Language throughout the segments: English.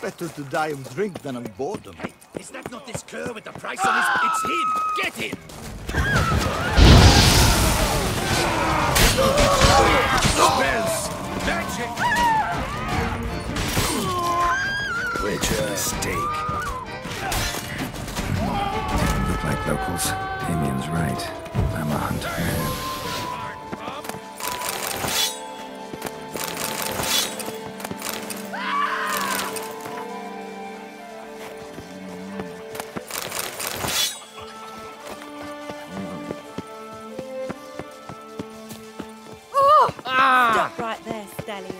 Better to die of drink than of boredom. Hey, is that not this cur with the price on his... It's him! Get him! Spells! Magic! Which mistake. Look like locals. Damien's right. I'm a hunter man. Stop right there, stallion.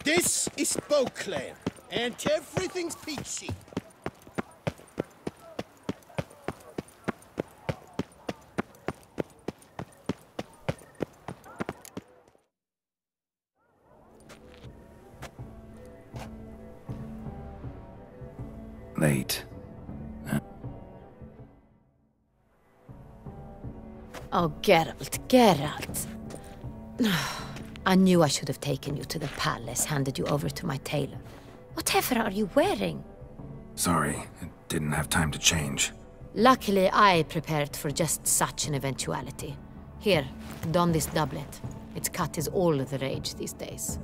This is Beauclair, and everything's peachy. Late. Oh, Geralt, Geralt. I knew I should have taken you to the palace, handed you over to my tailor. Whatever are you wearing? Sorry, I didn't have time to change. Luckily, I prepared for just such an eventuality. Here, don this doublet. Its cut is all the rage these days.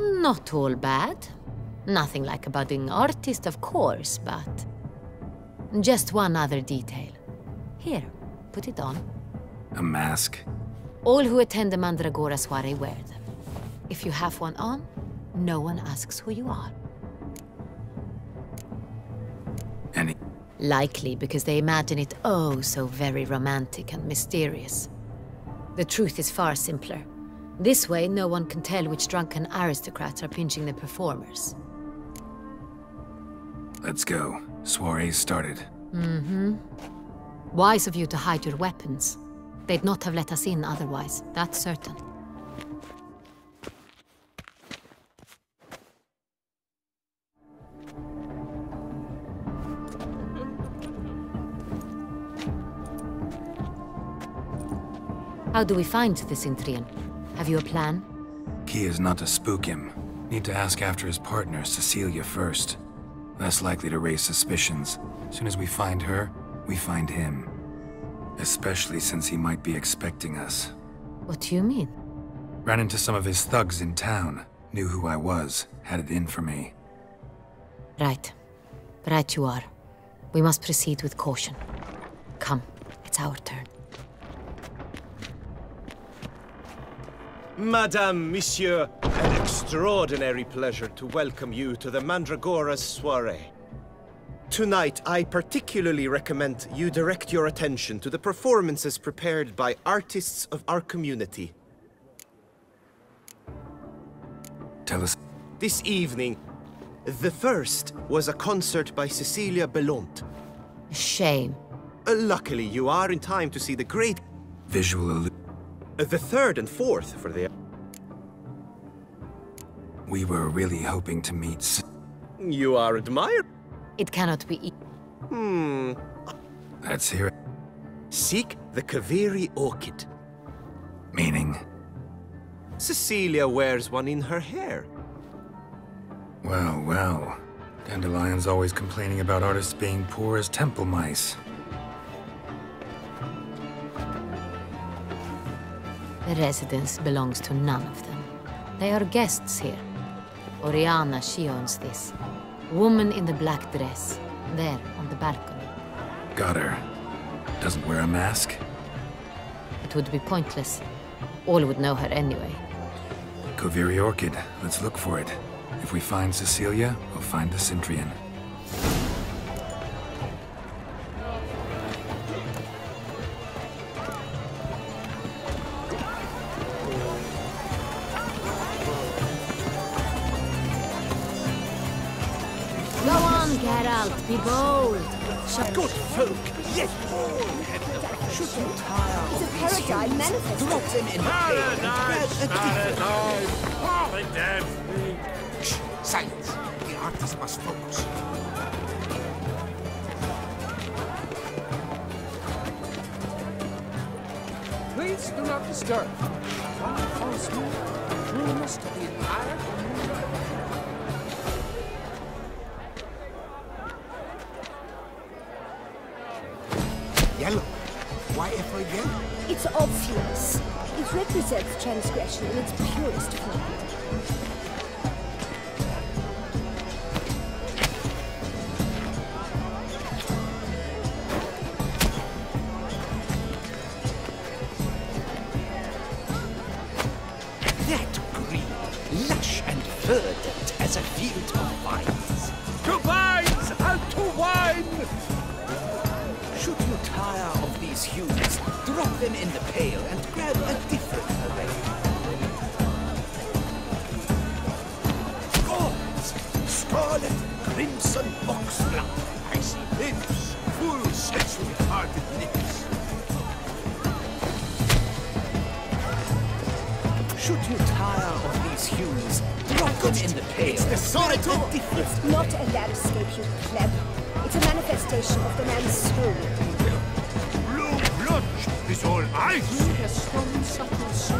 Not all bad. Nothing like a budding artist, of course, but... just one other detail. Here, put it on. A mask? All who attend the Mandragora soiree wear them. If you have one on, no one asks who you are. Any... Likely because they imagine it oh so very romantic and mysterious. The truth is far simpler. This way, no one can tell which drunken aristocrats are pinching the performers. Let's go. Soiree's started. Wise of you to hide your weapons. They'd not have let us in otherwise, that's certain. How do we find the Cintrian? Have you a plan? Key is not to spook him. Need to ask after his partner, Cecilia, first. Less likely to raise suspicions. Soon as we find her, we find him. Especially since he might be expecting us. What do you mean? Ran into some of his thugs in town. Knew who I was. Had it in for me. Right. Right you are. We must proceed with caution. Come, it's our turn. Madame, Monsieur, an extraordinary pleasure to welcome you to the Mandragora's soiree. Tonight, I particularly recommend you direct your attention to the performances prepared by artists of our community. Tell us... This evening, the first was a concert by Cecilia Belont. Shame. Luckily, you are in time to see the great... Visual... The third and fourth for the... We were really hoping to meet You are admired. It cannot be. Let's hear it. Seek the Kaviri orchid. Meaning? Cecilia wears one in her hair. Well, well. Dandelion's always complaining about artists being poor as temple mice. The residence belongs to none of them. They are guests here. Oriana, she owns this. Woman in the black dress. There, on the balcony. Got her. Doesn't wear a mask? It would be pointless. All would know her anyway. Kaviri orchid. Let's look for it. If we find Cecilia, we'll find the Cintrian. Go on, Geralt, be bold. Good folk, yet all should you tire It's a of these paradigm humans, manifest. drop them in the pail and Shh, silence. The artist must focus. Please do not disturb. Follows me. Trueness to the entire Yellow. Why ever again? It's obvious. It represents transgression in its purest form. That green, lush and verdant as a field of vines. To vines and to wine! Should you tire of these hues, drop them in the pail and grab a different array. Gods! Scarlet, crimson boxflower. I see lips, full sexually hearted lips. Should you tire of these hues, drop them in the pail and grab a different. It's not a landscape, you pleb. It's a manifestation of the man's soul. Blue blood is all ice. Yes, one subtle soul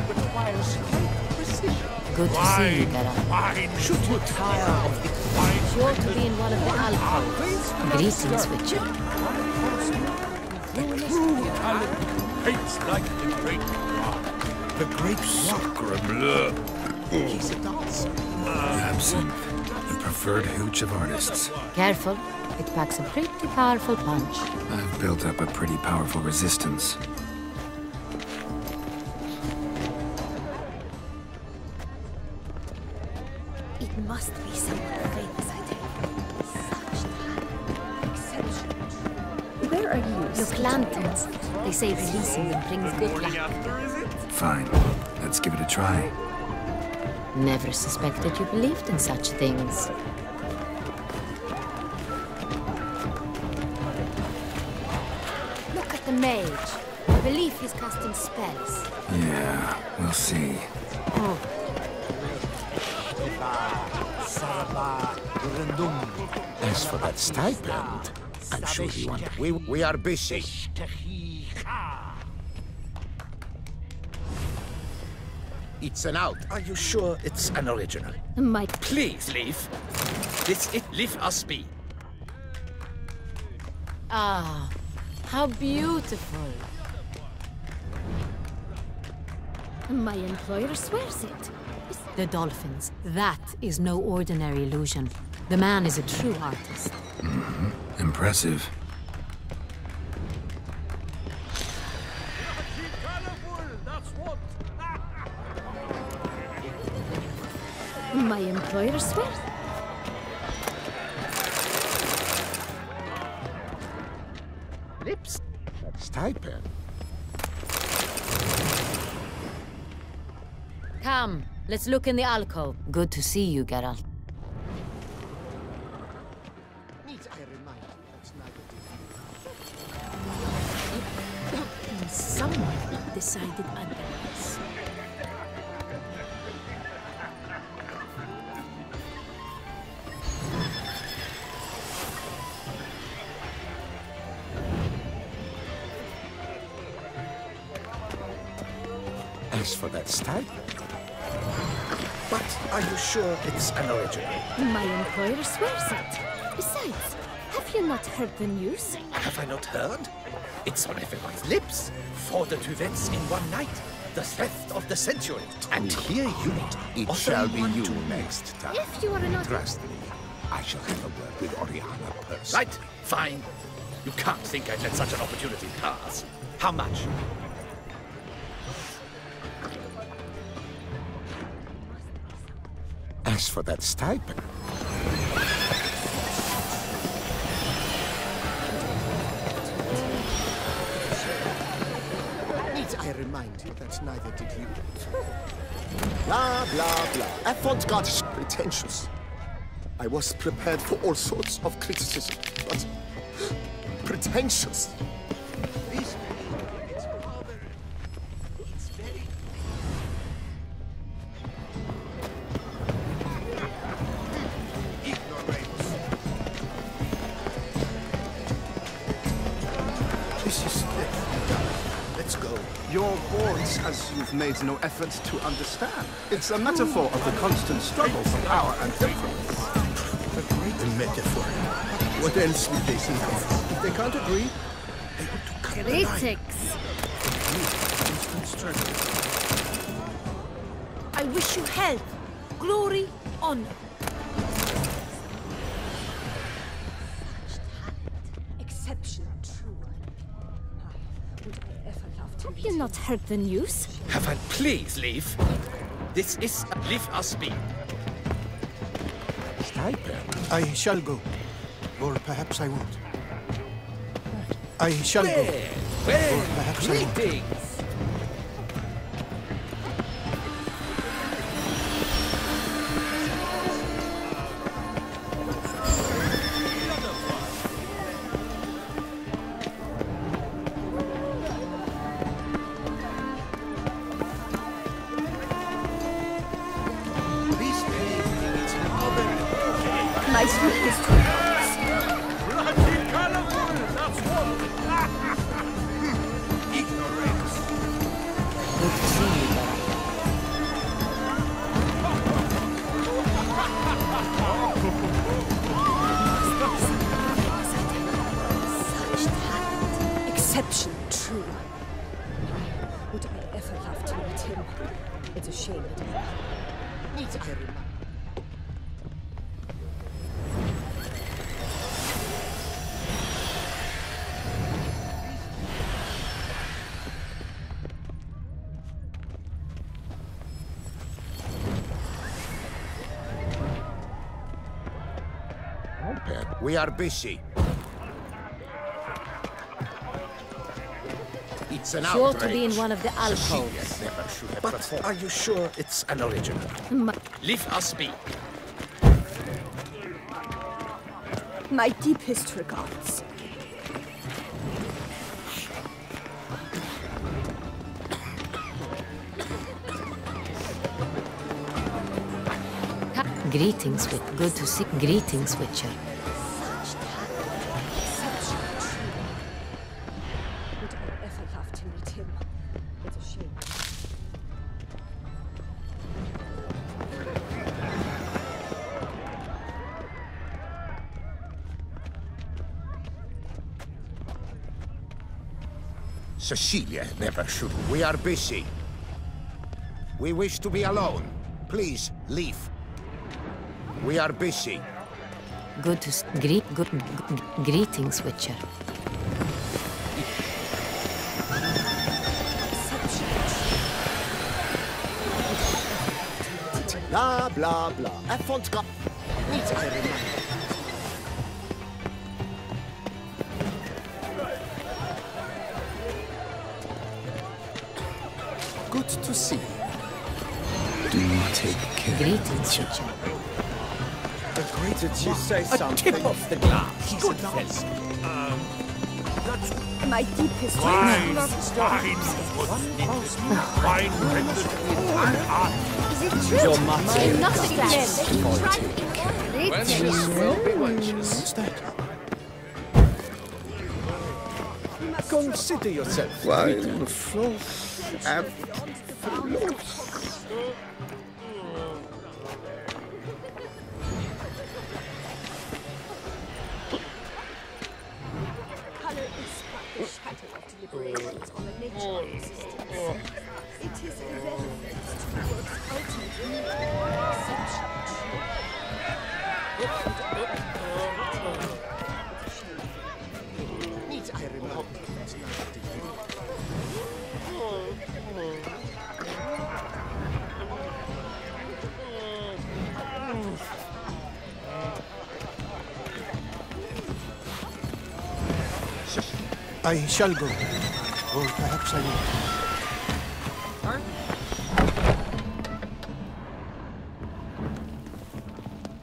requires great precision. Good to see you, Geralt. Wine. Should you tire of the Sure to be in one of the alcoves. Greetings, Witcher. The true talent paints like the great God. The great sacre bleu. He's a dancer. Absinthe. The preferred hooch of artists. Careful, it packs a pretty powerful punch. I've built up a pretty powerful resistance. It must be someone famous, I think. Such talent. Exceptional. Where are you? Look, lanterns. They say releasing them brings good luck. Fine. Let's give it a try. Never suspected you believed in such things. Look at the mage. I believe he's casting spells. Yeah, we'll see. Oh, As for that stipend, I'm sure you want. We are busy. It's an out. Are you sure it's an original? My Please leave. This it leave us be. ah, how beautiful. my employer swears it. The dolphins. That is no ordinary illusion. The man is a true artist. Impressive. My employer swears. Lips. Stipend. Come, let's look in the alcove. Good to see you, Geralt. Needs I remind you, that's neither Someone decided otherwise. As for that stag. But are you sure it's an original? My employer swears it. Besides, have you not heard the news? Have I not heard? It's on everyone's lips. 4 duets in one night. The theft of the century. And here you It offer shall be one you to next time. If you are not... Trust me, I shall have a word with Oriana personally. Right, fine. You can't think I'd let such an opportunity pass. How much? As for that stipend, need I remind you that neither did you. Blah, blah, blah. Avant-garde is pretentious. I was prepared for all sorts of criticism, but pretentious. This is it. Let's go. Your words as you've made no effort to understand. It's a metaphor of the constant struggle for power and influence. A great metaphor. What else would they think of? If they can't agree, they want to cut the line. Critics! Constant struggle. I wish you health, glory, honor. Exception true. Would I ever love to... Have you not heard the news? Have I... Please leave. This is... Leave us be. Stipend? I shall go. Or perhaps I won't. I shall go. Well, perhaps I won't. greetings. My sweet history. Ignorance. Good to see you, Barry. Such talent. Exception true. Would I ever love to meet him? It's a shame that I... Need I remind? We are busy. It's an Sure outrage. to be in one of the alcoves. Cecilia never should have performed. Are you sure it's an original? Leave us be. My deepest regards. Greetings, Witcher. Good to see. Greetings, Witcher. Would I ever love to meet him? It's a shame. Cecilia never should. We are busy. We wish to be alone. Please, leave. We are busy. Good to greetings, Witcher. Blah, blah, blah. Avant-garde. Need I remind? Good to see you. Do take care. Greetings, Witcher. The greater you say A something. tip of the glass. Good fellow. My deepest Wine, regards. wine, wine renders the entire art. Is it true? Your mother. Nothing again. Wenches will be wenches. What's that? Consider yourself. Wine, froth, and floss. Color is but the shadow of deliberations on the nature of existence. It is irrelevant towards ultimate meaning, exception. Need I remind you that neither did you? I shall go. Or perhaps I will.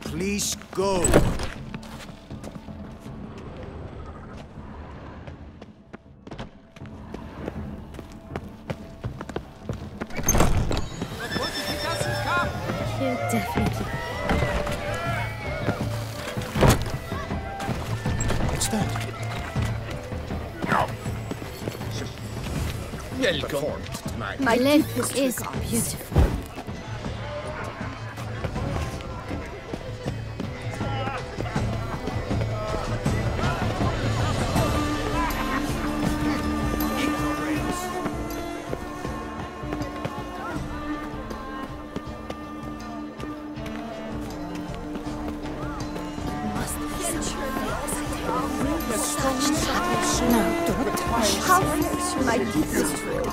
Please go. He'll definitely. It's that. Welcome. My left is beautiful. How close will I keep this to it?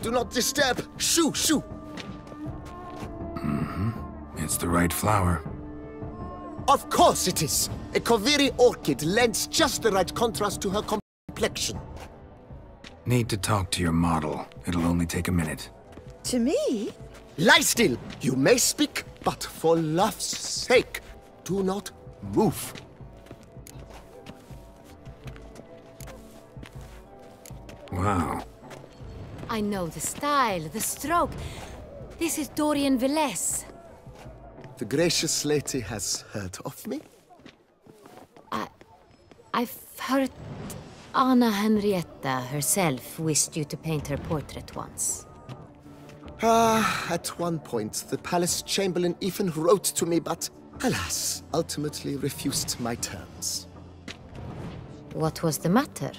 Do not disturb. Shoo, shoo. It's the right flower. Of course it is. A Koviri orchid lends just the right contrast to her complexion. Need to talk to your model. It'll only take a minute. To me? Lie still. You may speak, but for love's sake, do not move. Wow. I know the style, the stroke. This is Dorian Velez. The gracious lady has heard of me? I've heard Anna Henrietta herself wished you to paint her portrait once. At one point, the palace chamberlain even wrote to me, but alas, ultimately refused my terms. What was the matter?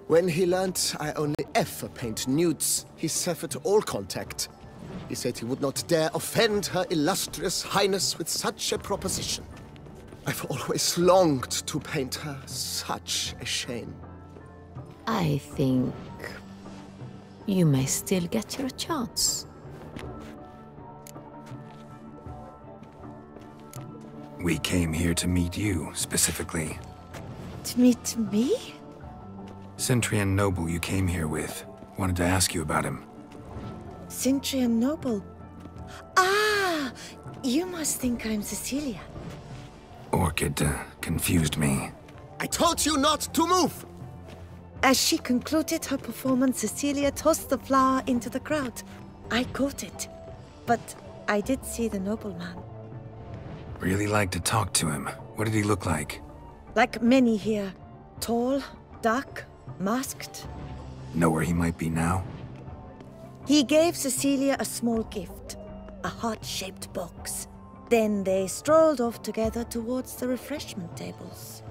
When he learned I only ever paint nudes, he severed all contact. He said he would not dare offend her illustrious highness with such a proposition. I've always longed to paint her. Such a shame. I think you may still get your chance. We came here to meet you, specifically. To meet me? Centrian noble you came here with. Wanted to ask you about him. Centrian noble. Ah! You must think I'm Cecilia. Orchid confused me. I told you not to move! As she concluded her performance, Cecilia tossed the flower into the crowd. I caught it. But I did see the nobleman. Really like to talk to him. What did he look like? Like many here. Tall, dark, masked. Know where he might be now? He gave Cecilia a small gift. A heart-shaped box. Then they strolled off together towards the refreshment tables.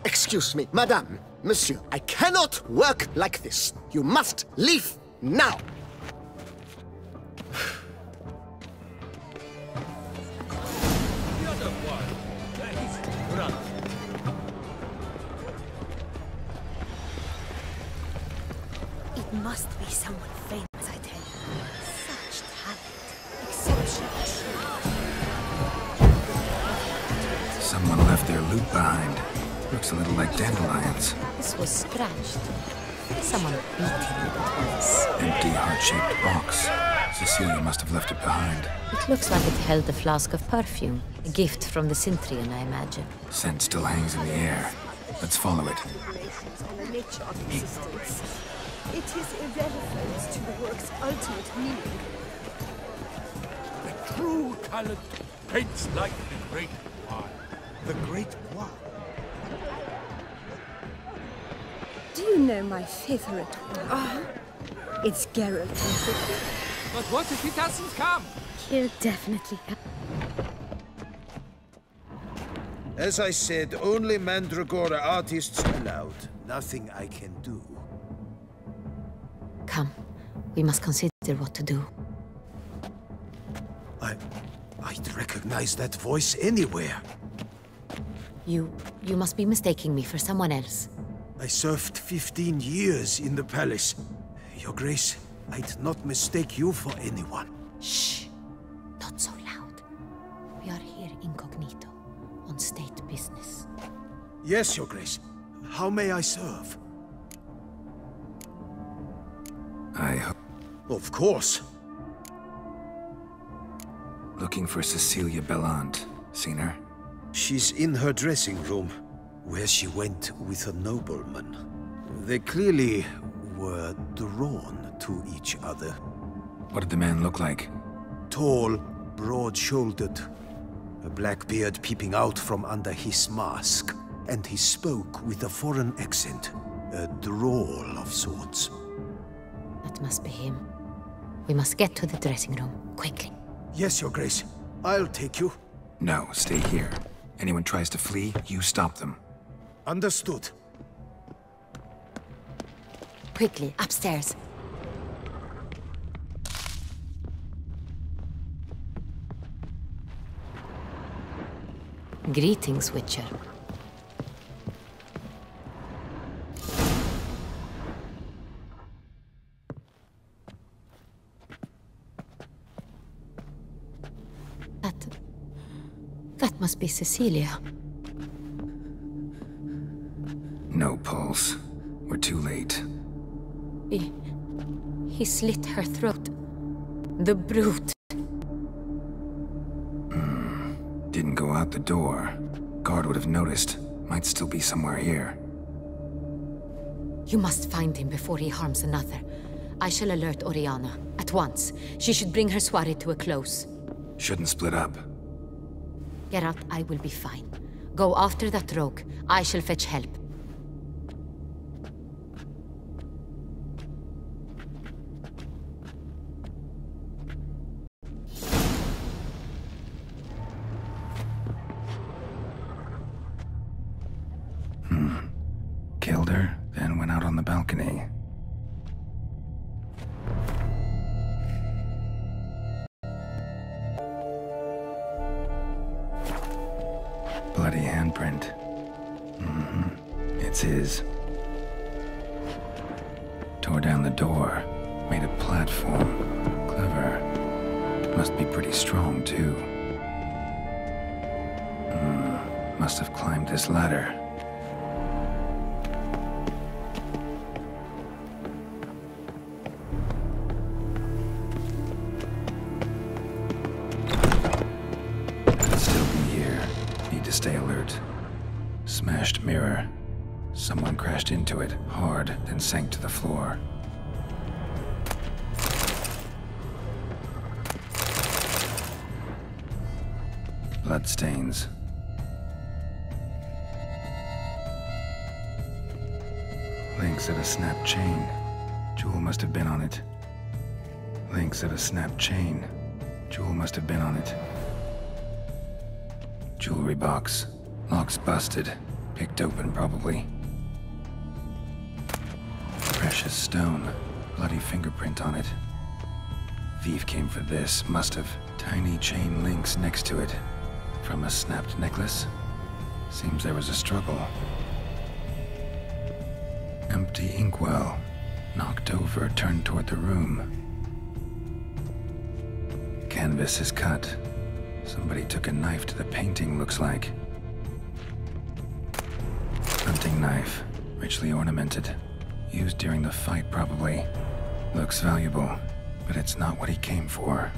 Excuse me, madame, monsieur, I cannot work like this. You must leave now. It must be someone famous, I tell you. Such talent. Exceptional. Someone left their loot behind. Looks a little like dandelions. This was scratched. Someone beat him with it once. Empty heart-shaped box. Cecilia must have left it behind. It looks like it held a flask of perfume. A gift from the Cintrian, I imagine. Scent still hangs in the air. Let's follow it. Deliberations on the nature of existence. It is irrelevant to the work's ultimate meaning. The true talent paints like the great one. The Great One. Do you know my favorite one? It's Geralt. But what if he doesn't come? He'll definitely come. As I said, only Mandragora artists allowed. Nothing I can do. Come, we must consider what to do. I'd recognize that voice anywhere. You must be mistaking me for someone else. I served 15 years in the palace. Your Grace, I'd not mistake you for anyone. Shh! Not so loud. We are here incognito, on state business. Yes, Your Grace. How may I serve? I hope. Of course. Looking for Cecilia Bellant. Seen her? She's in her dressing room, where she went with a nobleman. They clearly were drawn to each other. What did the man look like? Tall, broad-shouldered, a black beard peeping out from under his mask, and he spoke with a foreign accent, a drawl of sorts. That must be him. We must get to the dressing room, quickly. Yes, Your Grace. I'll take you. No, stay here. Anyone tries to flee, you stop them. Understood. Quickly, upstairs. Greetings, Witcher. That must be Cecilia. No pulse. We're too late. He slit her throat. The brute. Didn't go out the door. Guard would have noticed. Might still be somewhere here. You must find him before he harms another. I shall alert Oriana. At once. She should bring her soirée to a close. Shouldn't split up. Geralt, I will be fine. Go after that rogue. I shall fetch help. Killed her, then went out on the balcony. Bloody handprint. It's his. Tore down the door. Made a platform. Clever. Must be pretty strong, too. Must have climbed this ladder. Stay alert. Smashed mirror. Someone crashed into it, hard, then sank to the floor. Bloodstains. Links at a snapped chain. Jewel must have been on it. Links at a snapped chain. Jewel must have been on it. Jewelry box. Lock's busted. Picked open, probably. Precious stone. Bloody fingerprint on it. Thief came for this. Must have. Tiny chain links next to it. From a snapped necklace? Seems there was a struggle. Empty inkwell. Knocked over, turned toward the room. Canvas is cut. Somebody took a knife to the painting, looks like. Hunting knife. Richly ornamented. Used during the fight, probably. Looks valuable, but it's not what he came for.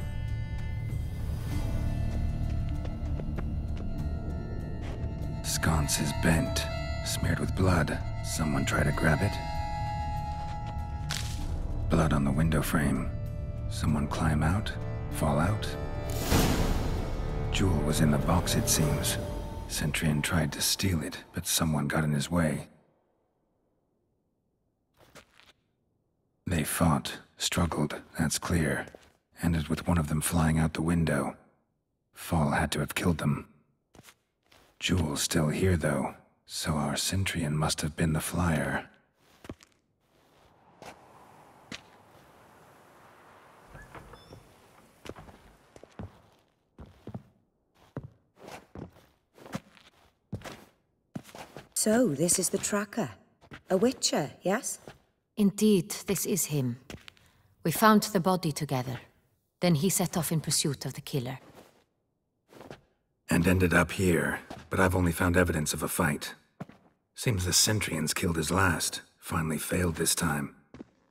Sconce is bent. Smeared with blood. Someone try to grab it? Blood on the window frame. Someone climb out? Fall out? Jewel was in the box, it seems. Centurion tried to steal it, but someone got in his way. They fought, struggled, that's clear. Ended with one of them flying out the window. Fall had to have killed them. Jewel's still here, though, so our Centurion must have been the flyer. So, this is the tracker. A witcher, yes? Indeed, this is him. We found the body together. Then he set off in pursuit of the killer. And ended up here, but I've only found evidence of a fight. Seems the Centurions killed his last. Finally failed this time.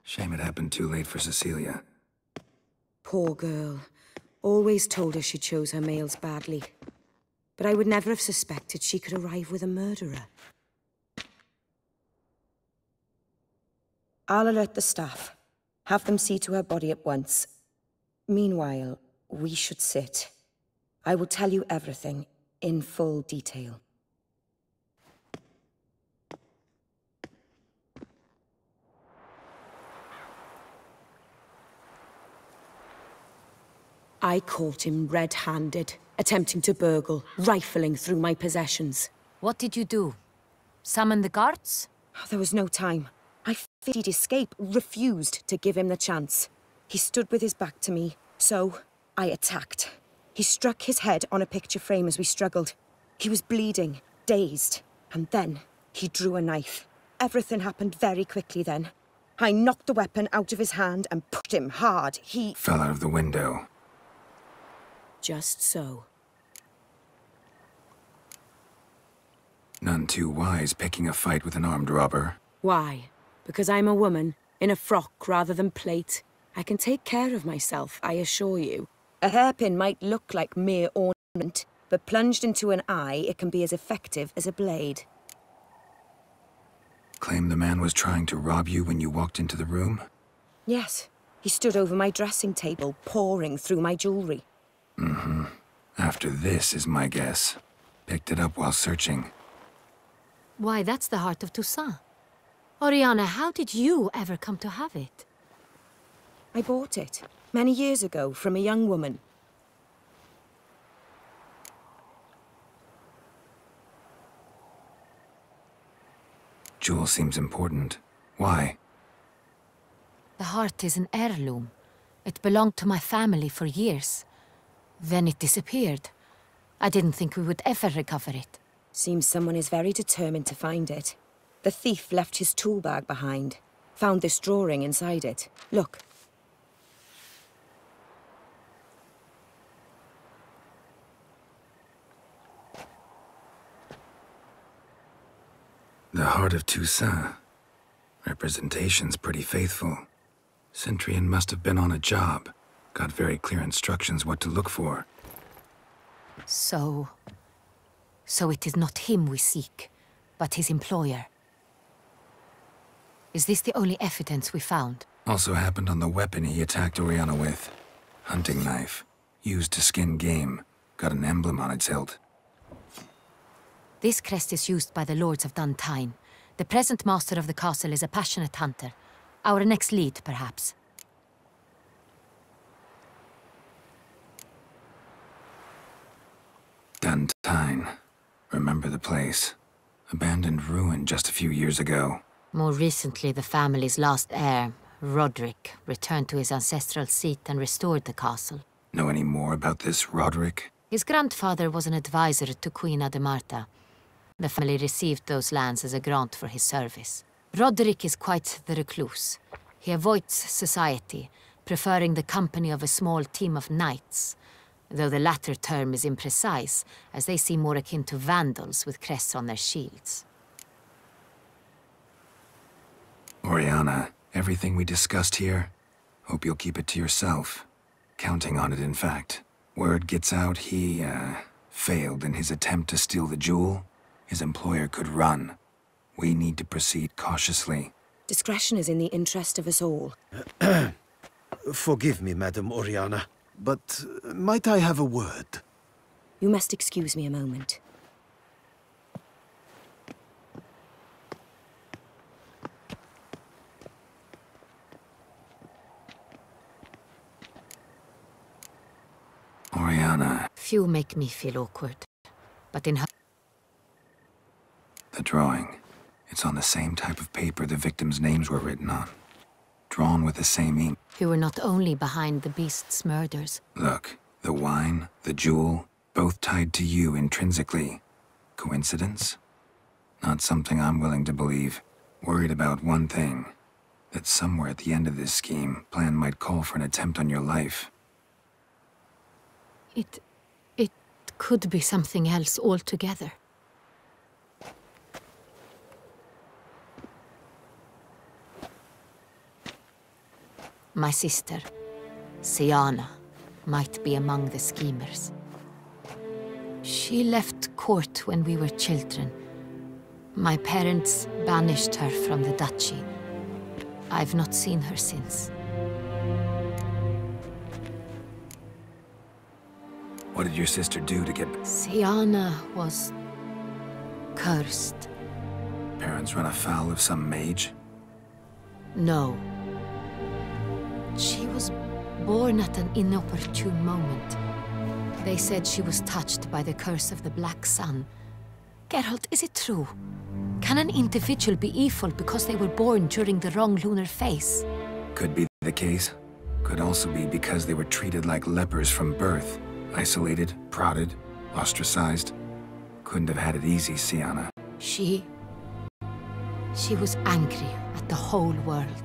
Shame it happened too late for Cecilia. Poor girl. Always told her she chose her males badly. But I would never have suspected she could arrive with a murderer. I'll alert the staff. Have them see to her body at once. Meanwhile, we should sit. I will tell you everything, in full detail. I caught him red-handed, attempting to burgle, rifling through my possessions. What did you do? Summon the guards? There was no time. I feared he'd escape, refused to give him the chance. He stood with his back to me, so I attacked. He struck his head on a picture frame as we struggled. He was bleeding, dazed, and then he drew a knife. Everything happened very quickly then. I knocked the weapon out of his hand and pushed him hard. He Fell out of the window. Just so. None too wise picking a fight with an armed robber. Why? Because I'm a woman, in a frock rather than plate. I can take care of myself, I assure you. A hairpin might look like mere ornament, but plunged into an eye, it can be as effective as a blade. Claim the man was trying to rob you when you walked into the room? Yes. He stood over my dressing table, pouring through my jewelry. Mm-hmm. After this is my guess. Picked it up while searching. Why, that's the heart of Toussaint. Oriana, how did you ever come to have it? I bought it, many years ago, from a young woman. Jewel seems important. Why? The heart is an heirloom. It belonged to my family for years. Then it disappeared. I didn't think we would ever recover it. Seems someone is very determined to find it. The thief left his tool bag behind. Found this drawing inside it. Look. The heart of Toussaint. Representation's pretty faithful. Centurion must have been on a job. Got very clear instructions what to look for. So it is not him we seek, but his employer. Is this the only evidence we found? Also happened on the weapon he attacked Oriana with. Hunting knife. Used to skin game. Got an emblem on its hilt. This crest is used by the Lords of Duntine. The present master of the castle is a passionate hunter. Our next lead, perhaps. Duntine. Remember the place. Abandoned ruin just a few years ago. More recently, the family's last heir, Roderick, returned to his ancestral seat and restored the castle. Know any more about this Roderick? His grandfather was an advisor to Queen Ademarta. The family received those lands as a grant for his service. Roderick is quite the recluse. He avoids society, preferring the company of a small team of knights, though the latter term is imprecise, as they seem more akin to vandals with crests on their shields. Oriana, everything we discussed here, hope you'll keep it to yourself. Counting on it, in fact. Word gets out he, failed in his attempt to steal the jewel. His employer could run. We need to proceed cautiously. Discretion is in the interest of us all. Forgive me, Madam Oriana, but might I have a word? You must excuse me a moment. Oriana, Few make me feel awkward, but in her... the drawing. It's on the same type of paper the victims' names were written on. Drawn with the same ink. Who were not only behind the beast's murders. Look, the wine, the jewel, both tied to you intrinsically. Coincidence? Not something I'm willing to believe. Worried about one thing. That somewhere at the end of this scheme, plan might call for an attempt on your life. It could be something else altogether. My sister, Siana, might be among the schemers. She left court when we were children. My parents banished her from the duchy. I've not seen her since. What did your sister do to get... Siana was... cursed. Parents run afoul of some mage? No. She was born at an inopportune moment. They said she was touched by the curse of the Black Sun. Geralt, is it true? Can an individual be evil because they were born during the wrong lunar phase? Could be the case. Could also be because they were treated like lepers from birth. Isolated, prodded, ostracized. Couldn't have had it easy, Siana. She was angry at the whole world.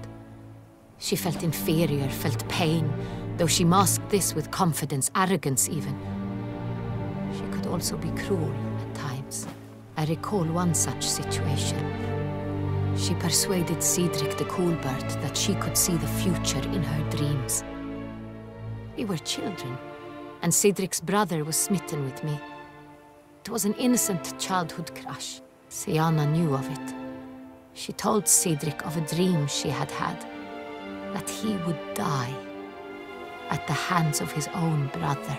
She felt inferior, felt pain, though she masked this with confidence, arrogance even. She could also be cruel at times. I recall one such situation. She persuaded Cedric the Coolbird that she could see the future in her dreams. We were children, and Cedric's brother was smitten with me. It was an innocent childhood crush. Siana knew of it. She told Cedric of a dream she had had, that he would die at the hands of his own brother.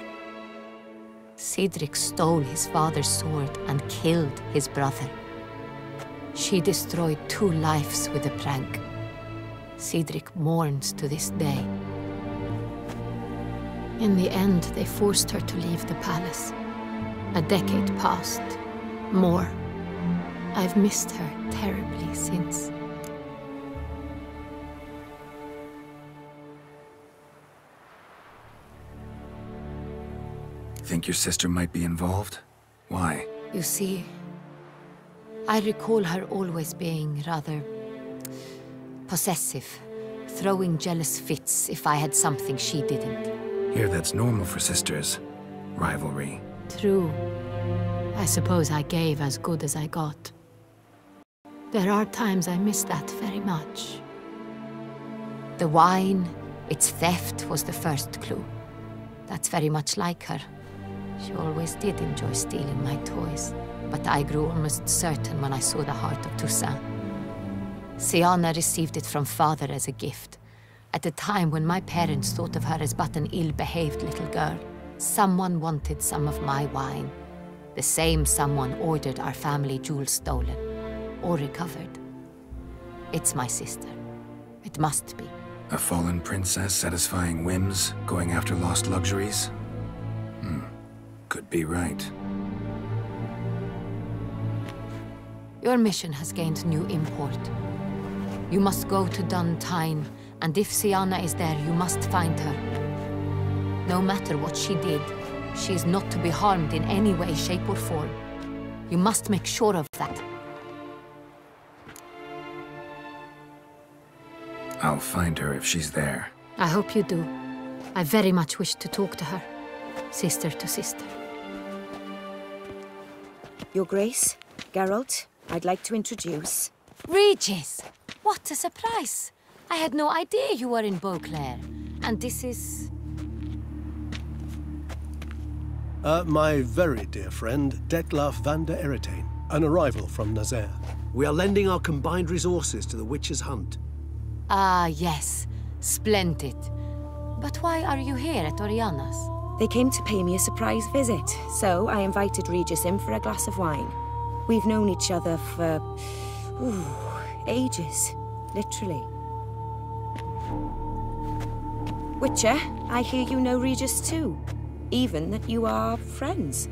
Cedric stole his father's sword and killed his brother. She destroyed 2 lives with a prank. Cedric mourns to this day. In the end, they forced her to leave the palace. A decade passed. More. I've missed her terribly since. Think your sister might be involved? Why? You see, I recall her always being rather possessive, throwing jealous fits if I had something she didn't. Here, that's normal for sisters. Rivalry. True. I suppose I gave as good as I got. There are times I miss that very much. The wine, its theft, was the first clue. That's very much like her. She always did enjoy stealing my toys, but I grew almost certain when I saw the heart of Toussaint. Siana received it from father as a gift, at a time when my parents thought of her as but an ill-behaved little girl. Someone wanted some of my wine. The same someone ordered our family jewels stolen, or recovered. It's my sister. It must be. A fallen princess satisfying whims, going after lost luxuries? Could be right. Your mission has gained new import. You must go to Dun Tyne, and if Siana is there, you must find her. No matter what she did, she is not to be harmed in any way, shape, or form. You must make sure of that. I'll find her if she's there. I hope you do. I very much wish to talk to her. Sister to sister. Your Grace, Geralt, I'd like to introduce... Regis! What a surprise! I had no idea you were in Beauclair. And this is... My very dear friend, Detlaf van der Eretain, an arrival from Nazaire. We are lending our combined resources to the Witcher's hunt. Ah, yes. Splendid. But why are you here at Oriana's? They came to pay me a surprise visit, so I invited Regis in for a glass of wine. We've known each other for... ages. Literally. Witcher, I hear you know Regis too. Even that you are friends.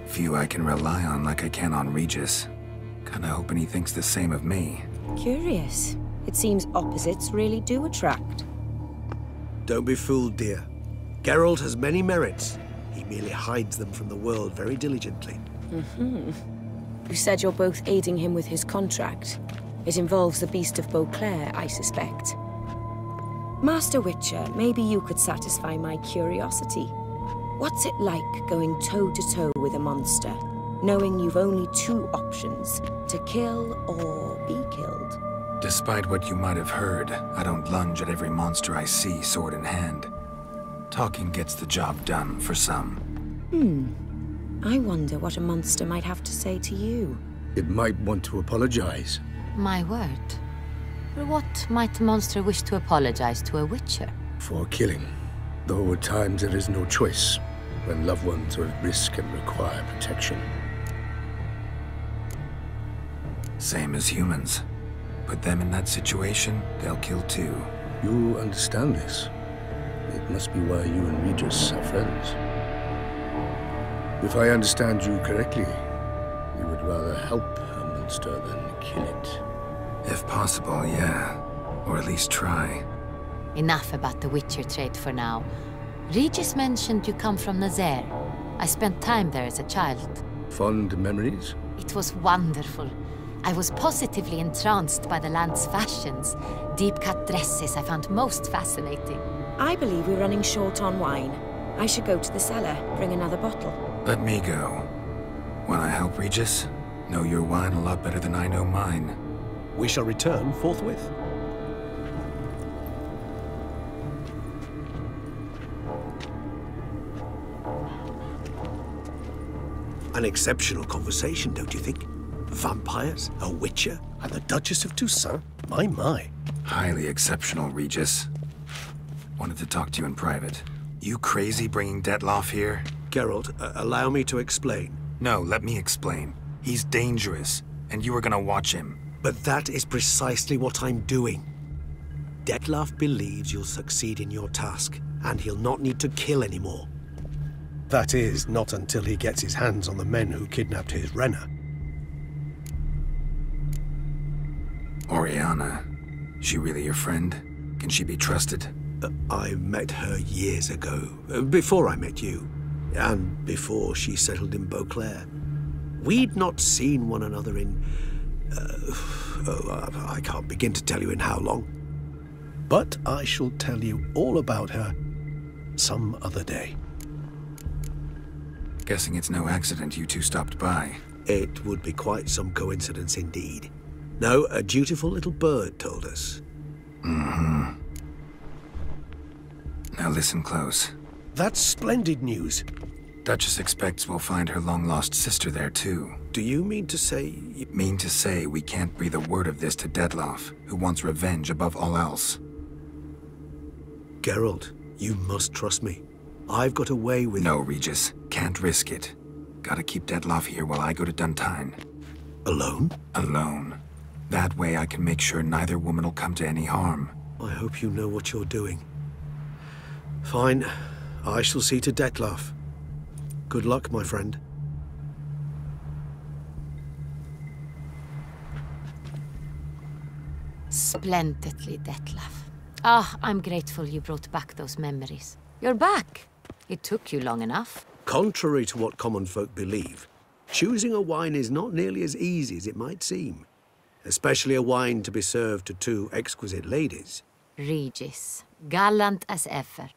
Few I can rely on like I can on Regis. Kinda hoping he thinks the same of me. Curious. It seems opposites really do attract. Don't be fooled, dear. Geralt has many merits. He merely hides them from the world very diligently. You said you're both aiding him with his contract. It involves the Beast of Beauclair, I suspect. Master Witcher, maybe you could satisfy my curiosity. What's it like going toe-to-toe with a monster, knowing you've only two options, to kill or be killed? Despite what you might have heard, I don't lunge at every monster I see sword in hand. Talking gets the job done for some. I wonder what a monster might have to say to you. It might want to apologize. My word. For what might a monster wish to apologize to a witcher? For killing. Though at times there is no choice, when loved ones are at risk and require protection. Same as humans. Put them in that situation, they'll kill too. You understand this. It must be why you and Regis are friends. If I understand you correctly, you would rather help a monster than kill it. If possible, yeah. Or at least try. Enough about the Witcher trade for now. Regis mentioned you come from Nazaire. I spent time there as a child. Fond memories? It was wonderful. I was positively entranced by the land's fashions. Deep-cut dresses I found most fascinating. I believe we're running short on wine. I should go to the cellar, bring another bottle. Let me go. When I help Regis, know your wine a lot better than I know mine. We shall return forthwith. An exceptional conversation, don't you think? Vampires, a witcher, and the Duchess of Toussaint? My. Highly exceptional, Regis. Wanted to talk to you in private. You crazy bringing Detloff here? Geralt, allow me to explain. No, let me explain. He's dangerous, and you were gonna watch him. But that is precisely what I'm doing. Detloff believes you'll succeed in your task, and he'll not need to kill anymore. That is, not until he gets his hands on the men who kidnapped his Renna. Oriana, she really your friend? Can she be trusted? I met her years ago, before I met you, and before she settled in Beauclair. We'd not seen one another in... I can't begin to tell you in how long. But I shall tell you all about her some other day. Guessing it's no accident you two stopped by. It would be quite some coincidence indeed. No, a dutiful little bird told us. Now listen close. That's splendid news. Duchess expects we'll find her long-lost sister there, too. Do you mean to say... Mean to say we can't breathe a word of this to Detloff, who wants revenge above all else. Geralt, you must trust me. I've got a way with... No, Regis. Can't risk it. Gotta keep Detloff here while I go to Duntine. Alone? Alone. That way I can make sure neither woman will come to any harm. I hope you know what you're doing. Fine. I shall see to Detloff. Good luck, my friend. Splendidly, Detloff. Ah, I'm grateful you brought back those memories. You're back. It took you long enough. Contrary to what common folk believe, choosing a wine is not nearly as easy as it might seem. Especially a wine to be served to two exquisite ladies. Regis, gallant as ever.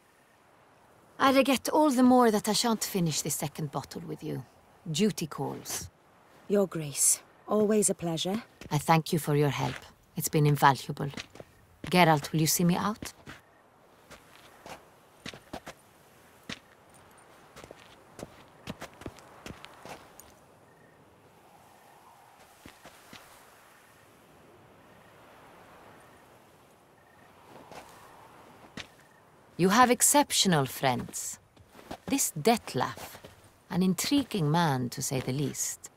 I regret all the more that I shan't finish this second bottle with you. Duty calls. Your Grace, always a pleasure. I thank you for your help. It's been invaluable. Geralt, will you see me out? You have exceptional friends. This Detlef, an intriguing man to say the least.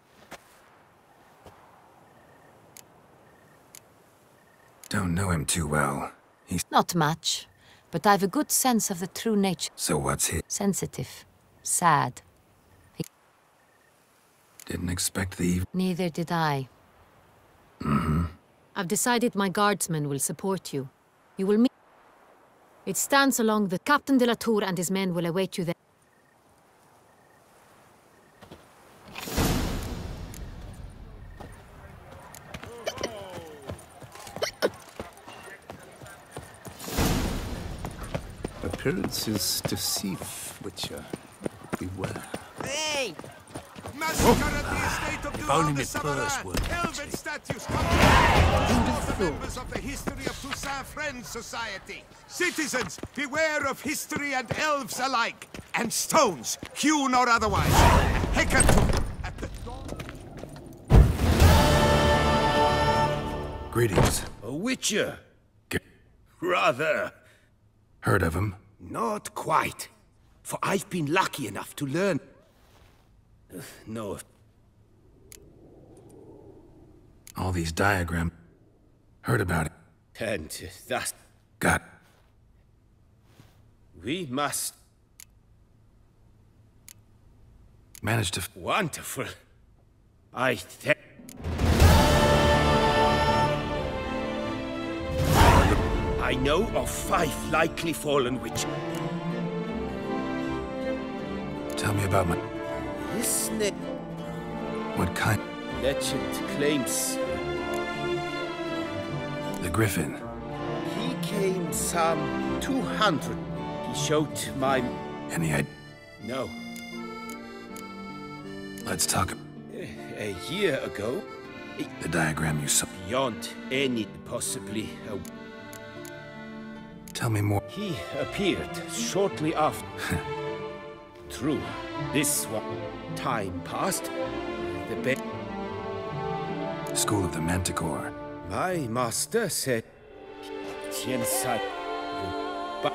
Don't know him too well. He's... Not much, but I've a good sense of the true nature. So what's he? Sensitive. Sad. Didn't expect the... Neither did I. I've decided my guardsmen will support you. You will meet... It stands along the... Captain de la Tour and his men will await you there. Appearances deceive, Witcher. Beware. Hey! Massacre at the estate of only the my purse would. Elven statues come the members of the History of Toussaint Friends Society. Citizens, beware of history and elves alike, and stones, hewn or otherwise. Hecatomb at the Greetings. A witcher? Rather. Heard of him? Not quite. For I've been lucky enough to learn... No. All these diagrams. Heard about it. And thus... Got... We must... Managed to... Wonderful. I think... I know of 5 likely fallen witches. Tell me about my... This name... What kind? Legend claims... The Griffin. He came some 200. He showed my... Any idea? No. Let's talk... A year ago... The diagram you saw. Beyond any possibly... Tell me more. He appeared shortly after. True. This one. Time passed. The School of the Manticore. My master said... But...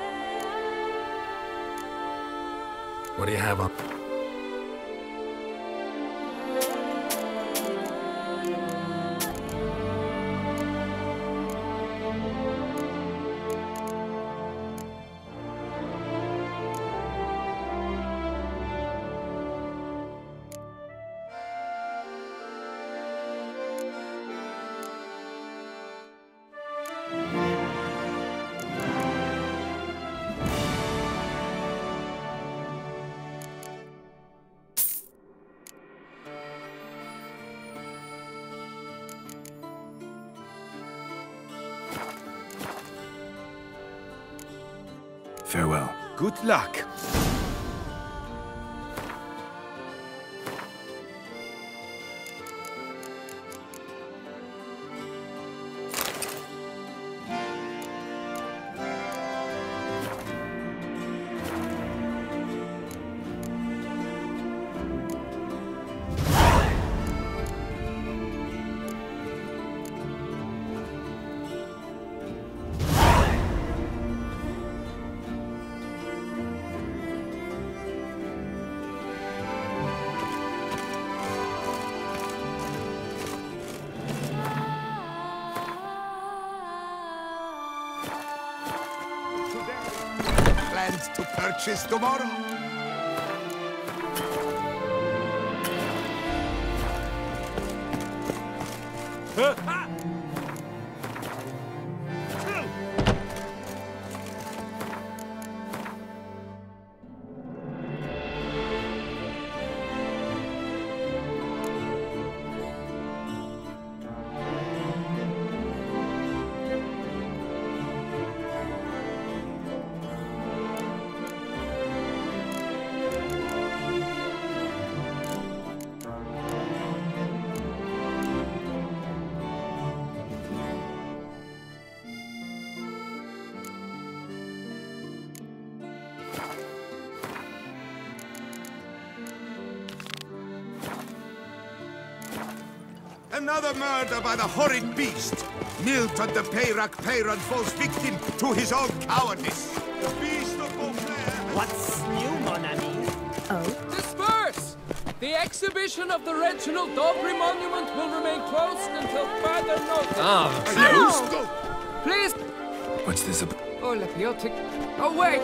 What do you have on? Farewell. Good luck. plans to purchase tomorrow. Another murder by the horrid beast. Milton the Peyrak Peyran falls victim to his own cowardice. Feast of Beauclair. What's new, mon ami? Oh? Disperse! The exhibition of the Reginald Dobry monument will remain closed until further notice. Closed? Please! What's this about? Oh, Lapiotic. Oh, wait!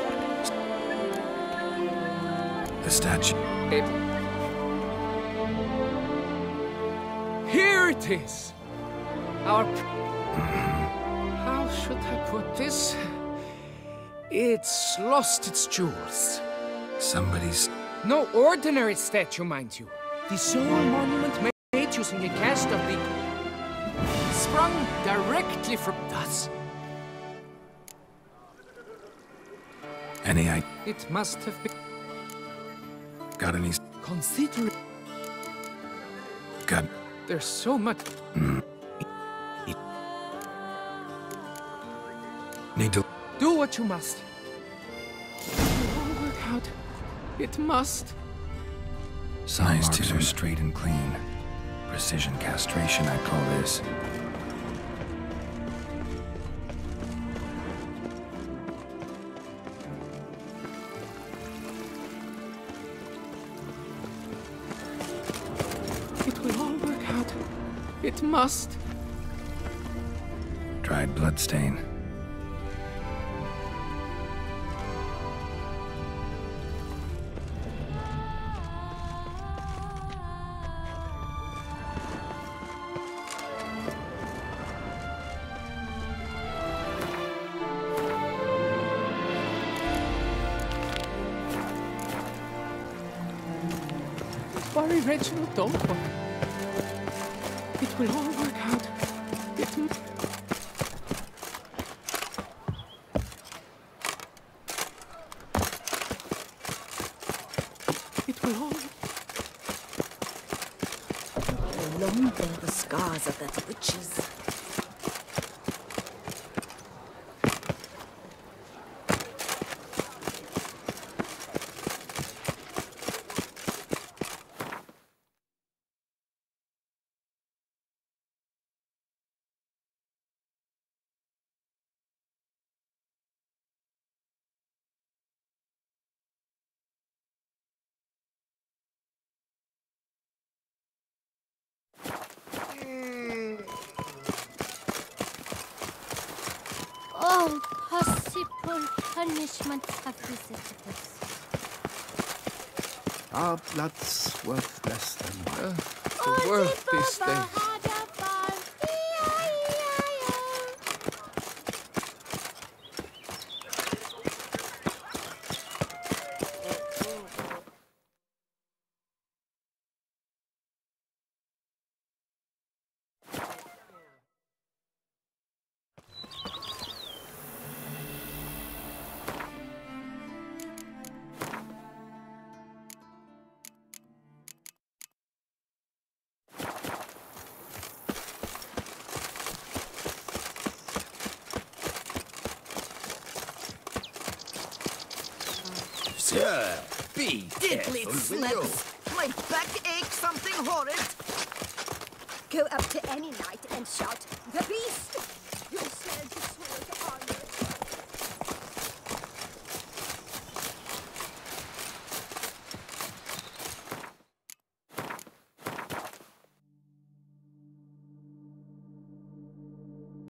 The statue. Here it is! Our... How should I put this? It's lost its jewels. Somebody's... No ordinary statue, mind you. The sole monument made using a cast of the... sprung directly from us. Any idea? It must have been... Got any... Consider... Got... There's so much... Need to... Do what you must. It won't work out. It must. Sign marks are straight and clean. Precision castration, I call this. It will all work out. It must. Dried bloodstain. Worry, Reginald, don't worry. It will all work out. It will all... No longer the scars of that witches. All possible punishments have visited us. Our blood's worth less than mine. The world these days. Sir, be Diddly careful, will you? slips! My back aches something horrid! Go up to any knight and shout,